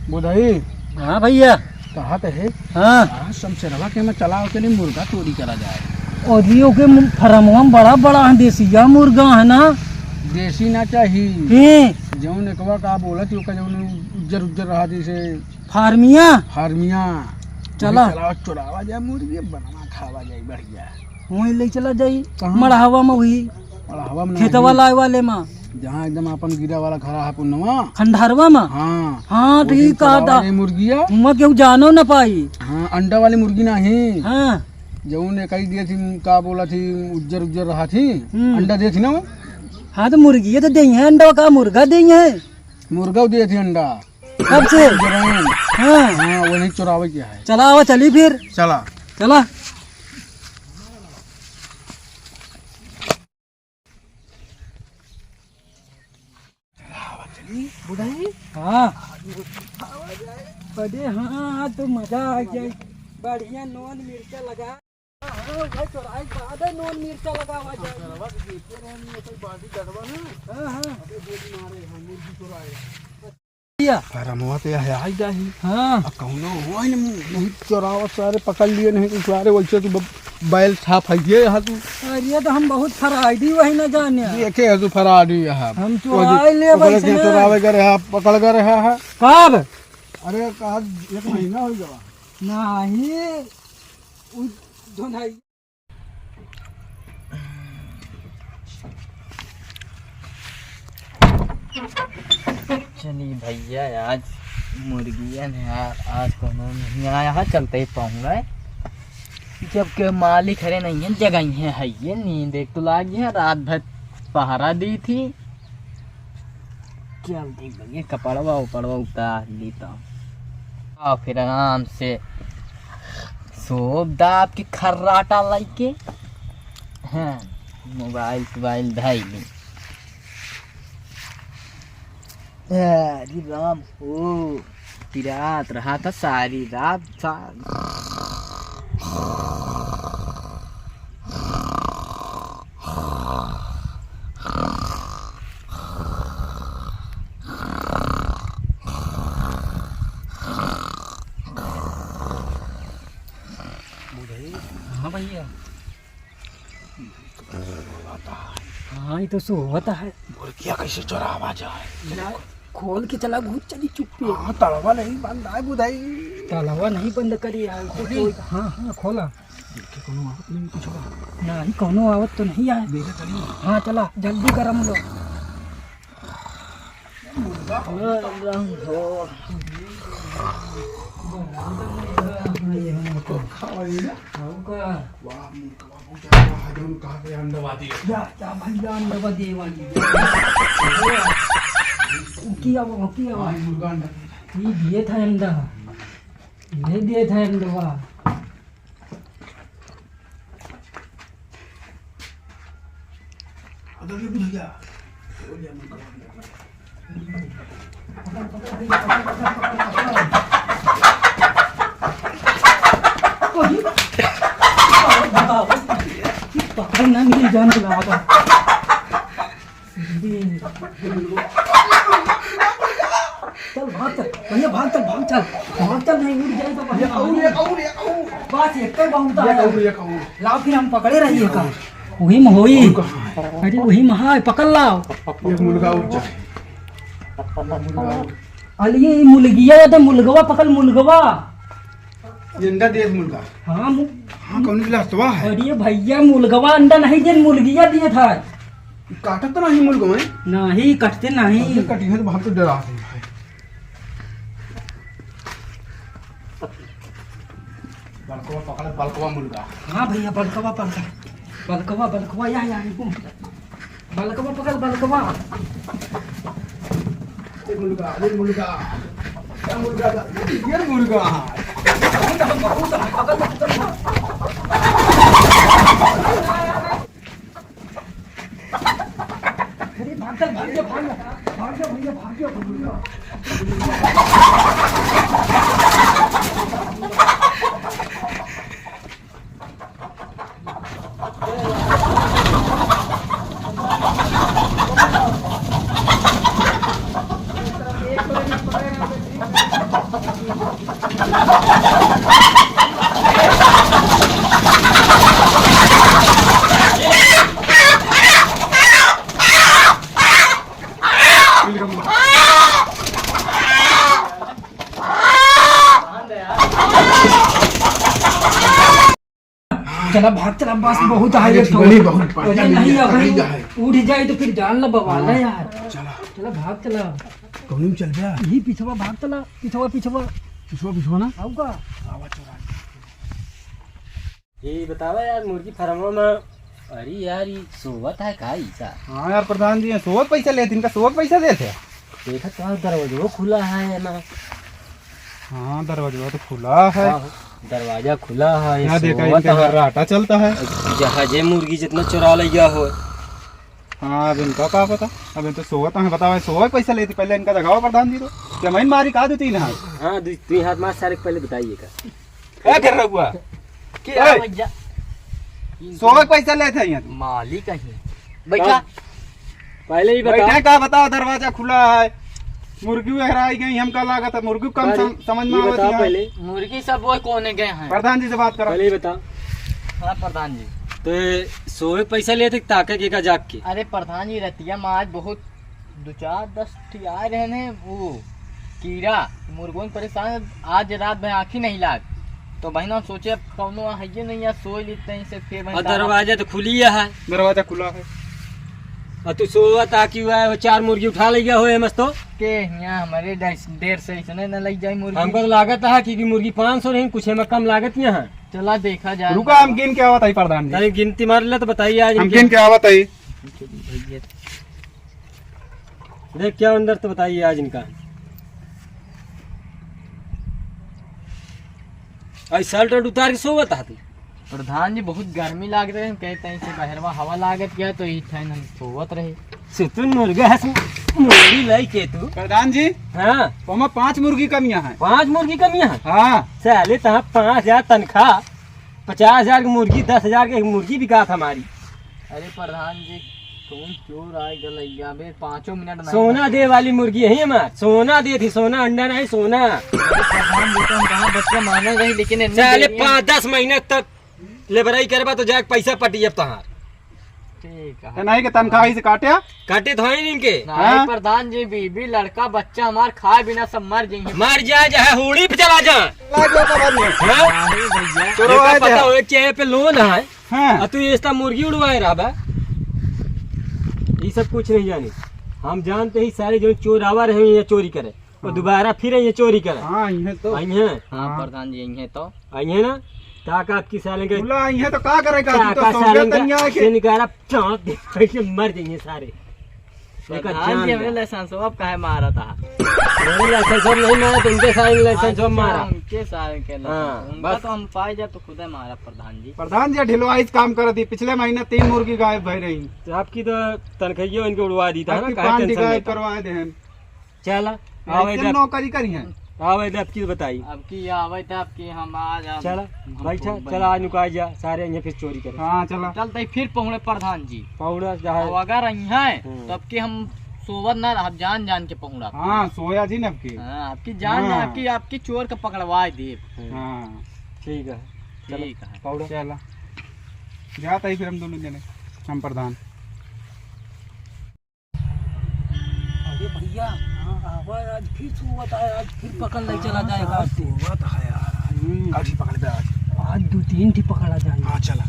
बुधाई हाँ भैया। कहा तो है हाँ शमशेरवा के में चला के लिए मुर्गा चोरी करा जाए। और जियो के फरमवा में बड़ा बड़ा है, देसिया मुर्गा है ना। देसी ना चाहिए हैं जौन एकवा का बोलत ओका जौन उज्जर उज्जर रहा जैसे फार्मिया। फार्मिया। चला चुरावा जाए मुर्गी बनवा खावा जाए बढ़िया। वहीं ले चला जाई कहाँ? मड़हवा में वही और हवा में खेतवा लाए वाले में जहाँ एकदम अपन गिरा वाला खड़ा है पुनवा। खंडारवा में। हाँ हाँ ठीक कहा था। मुर्गिया उमा केहू जानो न पाई। हाँ अंडा वाली मुर्गी नहीं हाँ जौन एक ही दिए थी का बोला थी उज्जर उज्जर रहा थी अंडा दिए थी ना वो। हाँ तो मुर्गी तो दी है अंडा का मुर्गा दी है। मुर्गा दिए थी अंडा कब से? हाँ हाँ वो नहीं चुरावे क्या है। चला आवा चली फिर चला चला। बुढ़ाई हाँ अरे हाँ तो मजा आ गया। बढ़िया नॉन मिर्चा लगा। हाँ भाई चौराहे के बाद है नॉन मिर्चा लगा हुआ जाए। हाँ हाँ फरमवा पे है आई जाही। हाँ कौनो हुआ ही नहीं चुरावा सारे पकड़ लिए नहीं कुछ सारे वैसे तू बैल छाप है यहाँ तू। अरे तो हम बहुत फराइडी वही न जाने। देखे है तू फराडी यहाँ हम चुराए ले वैसे चुरावे करे है पकड़ करे है। कब? अरे कहा 1 महीना हो गया नहीं धोनाई। चलिए भैया आज मुर्गियन है यार, आज कोनो नहीं आया है, चलते ही पाऊंगा। जब के मालिक हरे नहीं है जगह है ये नींद एक तो लागी है, रात भर पहरा दी थी। जल्दी भैया कपड़वा उपड़वा उतार लेता हूँ और फिर आराम से सोप दाब के खर्राटा लाइके हाँ मोबाइल धाई ली। अरे राम हो पिरात रहा था सारी रात हाँ भैया हाँ ये तो सोता है। मुर्गिया कैसे चुरावा जाए। खोल के चला घूट चली चुप्पी। हाँ तड़वा नहीं बंद है बुधाई। तलावा नहीं बंद करी यार तो हाँ हाँ खोला। देखे कोनो आवत नहीं कुछ होगा नहीं कोनो आवत तो नहीं आए। देखे चलिए। हाँ चला जल्दी कर हम लोग। ये दिए था अंडा ये दिए था अंडवा। पकड़ना मिल जाने लगा। चल भाग चल भैया भाग चल नहीं उड़ जाए तो बस एक बहुत लाओ फिर हम पकड़े रहिए का वही में होई। अरे वही में है पकड़ लाओ। अलिए मुर्गिया या तो मुर्गवा पकड़ मुर्गवा। अंडा दे मुर्गा। हाँ हाँ कौन गिलासवा है। अरे भैया मुर्गवा अंडा नहीं दे मुर्गिया दिए था। काटत तो नहीं मुर्गा में नहीं कटते नहीं कटी है तो बहुत तो डरा है। बलकवा पकड़ बलकवा मुर्गा। हाँ भैया बलकवा या बलकवा पकड़ बलकवा। ये मुर्गा क्या मुर्गा ये मुर्गा भाग जा भैया चला भाग चला बस बहुत है ये बड़ी बहुत अरे नहीं कहीं अगर जाए उठ जाए तो फिर जान ला बवाला यार चला चला भाग चला कौन में चल गया यही पिछवा भाग चला पिछवा पिछवा पिछवा ना आऊगा आवा चोरा ये बतावा यार मुर्गी फार्मों में अरे यार ये सोवत है का ऐसा? हाँ यार प्रधान जी सोवत पैसा लेते इनका सोवत पैसा देते देखा तो दरवाजा खुला है ना। हाँ दरवाजा तो खुला है दरवाजा खुला है यहाँ देखा सोवत इनका है। राटा चलता है जहाजे मुर्गी जितना चुरा लिया हो। हाँ अब इनका क्या पता अब इन तो सोवत है बताओ सोवत पैसा लेते पहले इनका जगाओ प्रधान जी तो क्या मैं मारी का देती ना हाँ तीन हाथ मार सारे पहले बताइएगा क्या कर रहा हुआ क्या ओए! भैया सोवत पैसा लेते यहाँ मालिक है बैठा पहले ही बता। बैठे का बताओ दरवाजा खुला है मुर्गी हराई गई हमका लागत है मुर्गी कम समझ में ये बता आवती है पहले मुर्गी सब वो कोने गए हैं प्रधान जी से बात करो पहले ही बता। हाँ प्रधान जी तो सोए पैसा लिए थे ताके के का जाग के? अरे प्रधान जी रतिया में आज बहुत 2-4-10 ठी आए रहे ने वो कीड़ा मुर्गों में परेशान आज रात भर आँखी नहीं लाग तो भाई ना सोचे अब कौनो है नहीं यार सोए लेते हैं से फिर दरवाजा तो खुली है दरवाजा खुला है और तू सोवा ताकि हुआ है वो 4 मुर्गी उठा लिया हो मस्तो के यहाँ हमारे 1.5 से इसने न लग जाए मुर्गी हमको तो लागत है क्योंकि मुर्गी 500 नहीं कुछ में कम लागत यहाँ चला देखा जाए रुका हम गिन के आवत है प्रधान जी गिनती मार ले तो बताइए आज हम गिन के आवत है देख क्या अंदर तो बताइए आज इनका आज शर्ट उतार के सोवत है प्रधान जी बहुत गर्मी लाग रहे हैं कहते हैं से बहरवा हवा लागत गया तो ही ठहन हम सोवत रहे सुतुन मुर्गा है मुर्गी लाई के तू प्रधान जी हाँ तो हमें 5 मुर्गी कमियां हैं 5 मुर्गी कमियां हैं हाँ साले तहाँ 5,000 तनख्वाह 50,000 की मुर्गी 10,000 की मुर्गी बिका था हमारी। अरे प्रधान जी कौन चोर आए गलैया बे 5 मिनट सोना दे वाली मुर्गी है हमार सोना दे थी सोना अंडा नहीं सोना प्रधान जी तो हम कहाँ बच्चा माना गई लेकिन साले 5-10 महीने तक लेबराई करबा तो जाके पैसा पटी अब तहार ठीक है नहीं के तनख्वाही से काटे काटे तो है इनके नहीं प्रधान जी बीबी लड़का बच्चा हमार खाए बिना सब मर जाएंगे मर जाए चाहे हुड़ी पे चला जा पता हो चेहरे पे लोन है हाँ तू ऐसा मुर्गी उड़वाए रहा बा ये सब कुछ नहीं जानी हम जानते ही सारे जो चोर आवा रहे ये चोरी करे और दोबारा फिर ये चोरी करे हाँ ये तो हाँ प्रधान जी यही तो आई ना ताका आपकी साले के खुला ये तो का करेगा तू तो ताका सोवत तनिया के निकाला चांद दे मर जाएंगे सारे प्रधान जी हमने लाइसेंस अब काहे मारा था मेरे लाइसेंस अब नहीं मारा तो उनके सारे लाइसेंस अब मारा उनके सारे के बस तो हम पाए जा तो खुद ही मारा प्रधान जी ढिलवाई काम कर दी पिछले महीने 3 मुर्गी गायब भई रही तो आपकी तो तनख्वाह इनके उड़वा दी था ना काहे टेंशन गायब करवाए दे हम चला ऐसे नौकरी करी है आवे आपकी बताई आपकी आवे तो आपकी हम आज चला बैठा चला आज नुकाई जा सारे यहाँ फिर चोरी करे हाँ चला चलते फिर पहुँचे प्रधान जी पहुँचा जहाँ अगर है तब के हम सोवर न रह जान जान के पहुँचा हाँ सोया जी ने आपकी आपकी जान आपकी चोर का पकड़वा दे हाँ ठीक है ठीक है पौड़ा चला जाता ही फिर हम दोनों जने हम प्रधान अरे भैया आज फिर सोवत है आज फिर पकड़ ले चला जाएगा आज सोवत है यार आज पकड़ दे आज 2-3 ठी पकड़ा जाएगा हाँ चला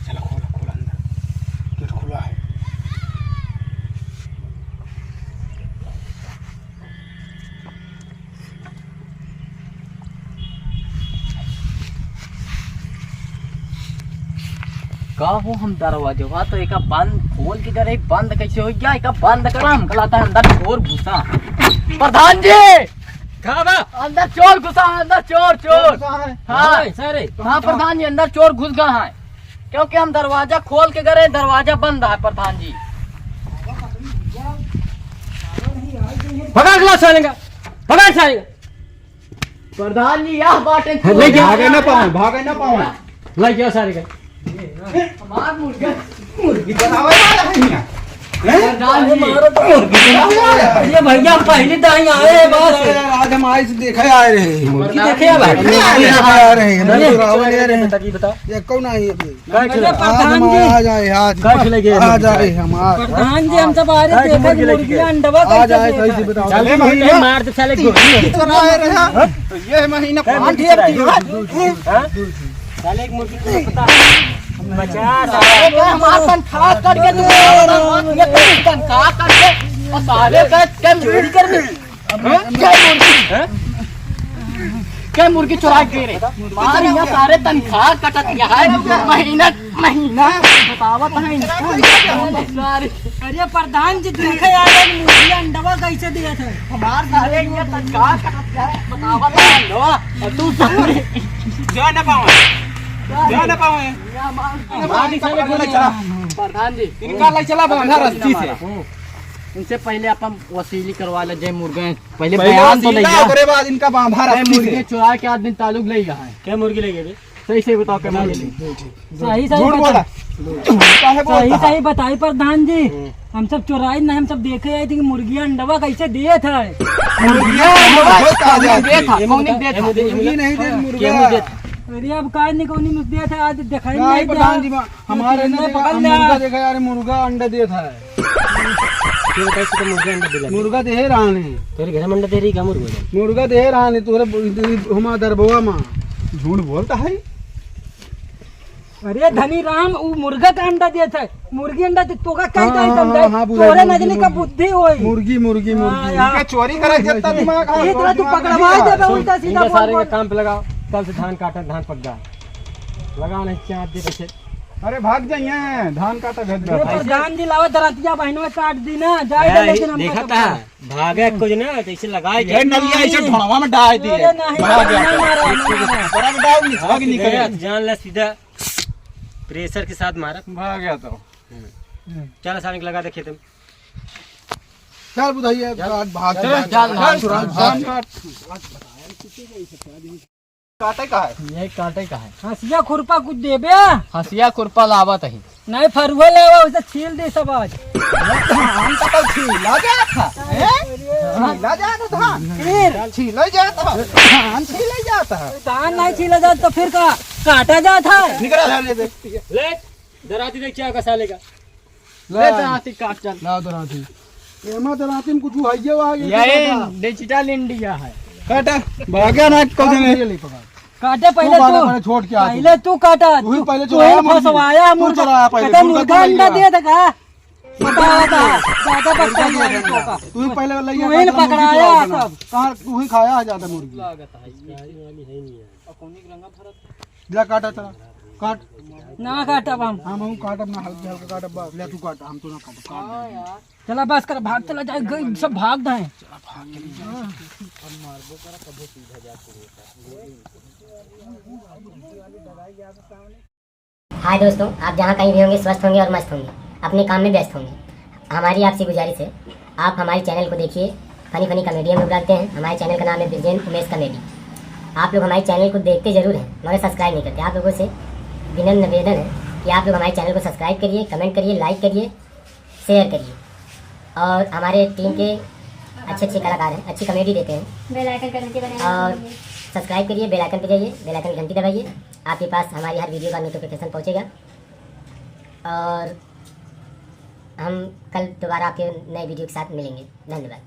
चला खोला अंदर गेट खुला है का हो हम दरवाजा तो एक बंद खोल के करे बंद कैसे हो गया एक बंद करा हम कलाता अंदर चोर घुसा प्रधान जी अंदर चोर घुसा अंदर चोर हाँ सर हाँ प्रधान जी अंदर चोर घुस गया है क्योंकि हम दरवाजा खोल के करे दरवाजा बंद है प्रधान जी भगा सालेगा भगा सालेगा प्रधान जी यह बाटे भागे ना पाऊँ लग गया सारे हमार मुर्गा मुर्गी बनावे वाला है यहाँ प्रधान जी मारो तो ये भैया हम पहली दाई आए हैं बस। आज हम आए देखे आए रहे मुर्गी देखे हैं भाई। आ रहे हैं नहीं तो रावण ले रहे हैं बता बता ये कौन आई अभी अरे आज प्रधान हम जी, आज आए आज आज आए हम आज प्रधान जी हम सब आ रहे थे देखे मुर्गी अंडवा आज आए कैसे सही से बताओ चले महीना मार दे साले गोली चुराए रहे तो ये महीना पाँच साले एक मुर्गी को पता बचा हमारा तनख्वाह करके तू ये तनख्वाह करके और साले का क्या चोरी करने क्या मुर्गी चुरा के रे मार यहाँ सारे तनख्वाह कटत है महीना महीना बतावत है। अरे प्रधान जी देखे यार मुर्गी अंडवा कैसे दिए थे हमार साले यहाँ तनख्वाह कटत है बतावत है और तू जा ना पावे जा ना पावे प्रधान जी इनका ले चला बांधा रस्सी से इनसे पहले अपन वसूली करवा ले जय मुर्गे पहले बयान तो ले सीधा ओकरे बाद इनका बांधा रस्सी मुर्गे से चुरा के आदमी ताल्लुक ले गया है क्या मुर्गी ले गए सही से बताओ क्या मुर्गी सही झूठ बोला काहे सही बोलता सही बताई प्रधान जी हम सब चुराई नहीं हम सब देखे आए थे कि मुर्गिया अंडवा कैसे दिए थे मुर्गियां बहुत मुर्गी नहीं दे मुर्गा अरे अब काय नहीं कौन मुझे दिया था आज दिखाई नहीं प्रधान जी दिया। हमारे ने पकड़ देखा लिया। मुर्गा देखा यार मुर्गा अंडा देता है मुर्गा दे रहा है तेरे घर में अंडा दे रही क्या मुर्गा मुर्गा दे रहा है तोरे हुमा दरबवा मां झूठ बोलता है अरे धनी राम वो मुर्गा का अंडा दिया था मुर्गी अंडा तो का कहीं हाँ, कहीं हाँ, बुझाई, तोरे मुर्गी, नजनी का मुर्गी। बुद्धि होई मुर्गी मुर्गी मुर्गी इनके चोरी करे जितना दिमाग है ये तरह तू पकड़वा दे उल्टा सीधा इनके सारे बोल के काम पे लगाओ कल से धान काटा धान पक गया लगाओ नहीं चाँद दे पैसे अरे भाग जाइए धान काटा भेज ये दो प्रधान जी लावा दरतिया बहनों काट दी ना जाए लेकिन हम देखा था भागे कुछ ना जैसे लगाए ये नलिया ऐसे ढोणवा में डाल दिए अरे नहीं भाग गया नहीं मारा, नहीं मारा। बड़ा में डाल नहीं भाग निकल जान ला सीधा प्रेशर के साथ मारा भाग गया तो चल सारे लगा दे खेत में चल बुधाइए भाग धान काट काटे का है यही काटे का है हंसिया खुरपा कुछ देबे हंसिया खुरपा लावत है नहीं फरुआ लेवा उसे छील दे सब आज धान का तो छीला गया था छीला जाता था फिर छीला जाता धान छीला जाता है धान नहीं छीला जाता तो फिर का काटा जाता है निकला जाने देखती है ले दराती देख क्या साले का ले दराती काट चल लाओ दराती एमा दराती में कुछ आइए आगे ये डिजिटल इंडिया है काटा भाग गया ना कौन ले पकड़ काटे पहले पहले तू छोड़ के आ तू। पहले तू काटा तू ही पहले तू चुराया ही मुर्गी। फंसवाया तू मुर्गा चुराया पहले, कहता मुर्गा मुर्गा तू अंडा ले दिया था का बताया था ज्यादा पकड़ा गया इसको का तू ही पहले लइया तू ही पकड़ाया सब कहां तू ही खाया ज्यादा मुर्गी जा काटा चला काट ना काटब हम हम काटब ना हल्का हल्का काटब बस ले तू काट हम तो ना काटब काट चला बस कर भाग चला जाए गई सब भाग जाए हाय दोस्तों, आप जहाँ कहीं भी होंगे स्वस्थ होंगे और मस्त होंगे, अपने काम में व्यस्त होंगे। हमारी आपसे गुजारिश है, आप हमारे चैनल को देखिए। फनी फनी कॉमेडी हम लोग डालते हैं। हमारे चैनल का नाम है ब्रिजेन उमेश कॉमेडी। आप लोग हमारे चैनल को देखते जरूर हैं मगर सब्सक्राइब नहीं करते। आप लोगों से विनम्र निवेदन है कि आप लोग हमारे चैनल को सब्सक्राइब करिए, कमेंट करिए, लाइक करिए, शेयर करिए। और हमारे टीम के अच्छे अच्छे कलाकार हैं, अच्छी कॉमेडी देते हैं। बेल आइकन का घंटी बनाइए और सब्सक्राइब करिए, बेल आइकन पे जाइए, बेल आइकन की घंटी दबाइए। आपके पास हमारी हर वीडियो का नोटिफिकेशन पहुंचेगा। और हम कल दोबारा आपके नए वीडियो के साथ मिलेंगे। धन्यवाद।